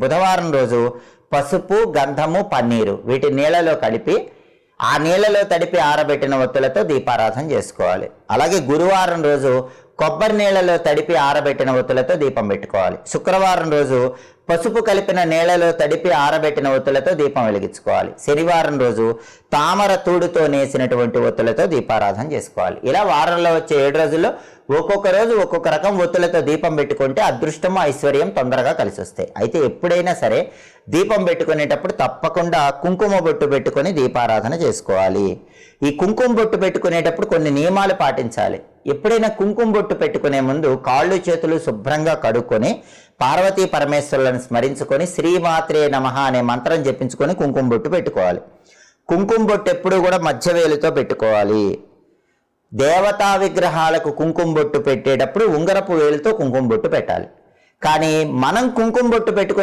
బుధవారం రోజు పసుపు, గంధము, పన్నీరు వీటి నీళ్ళలో కలిపి ఆ నీళ్ళలో తడిపి ఆరబెట్టిన ఒత్తులతో దీపారాధన చేసుకోవాలి. అలాగే గురువారం రోజు కొబ్బరి నీళ్ళలో తడిపి ఆరబెట్టిన ఒత్తులతో దీపం పెట్టుకోవాలి. శుక్రవారం రోజు పసుపు కలిపిన నీళ్ళలో తడిపి ఆరబెట్టిన ఒత్తులతో దీపం వెలిగించుకోవాలి. శనివారం రోజు తామర తూడుతో నేసినటువంటి ఒత్తులతో దీపారాధన చేసుకోవాలి. ఇలా వారంలో వచ్చే 7 రోజుల్లో ఒక్కొక్క రోజు ఒక్కొక్క రకం ఒత్తులతో దీపం పెట్టుకుంటే అదృష్టము, ఐశ్వర్యం తొందరగా కలిసి వస్తాయి. అయితే ఎప్పుడైనా సరే దీపం పెట్టుకునేటప్పుడు తప్పకుండా కుంకుమ బొట్టు పెట్టుకొని దీపారాధన చేసుకోవాలి. ఈ కుంకుమ బొట్టు పెట్టుకునేటప్పుడు కొన్ని నియమాలు పాటించాలి. ఎప్పుడైనా కుంకుమ బొట్టు పెట్టుకునే ముందు కాళ్ళు చేతులు శుభ్రంగా కడుక్కొని పార్వతీ పరమేశ్వరులను స్మరించుకొని శ్రీమాత్రే నమః అనే మంత్రం జపించుకొని కుంకుమ బొట్టు పెట్టుకోవాలి. కుంకుమ బొట్టు ఎప్పుడు కూడా మధ్య వేలుతో పెట్టుకోవాలి. దేవతా విగ్రహాలకు కుంకుమ బొట్టు పెట్టేటప్పుడు ఉంగరపు వేలుతో కుంకుమ బొట్టు పెట్టాలి. కానీ మనం కుంకుమ బొట్టు పెట్టుకుని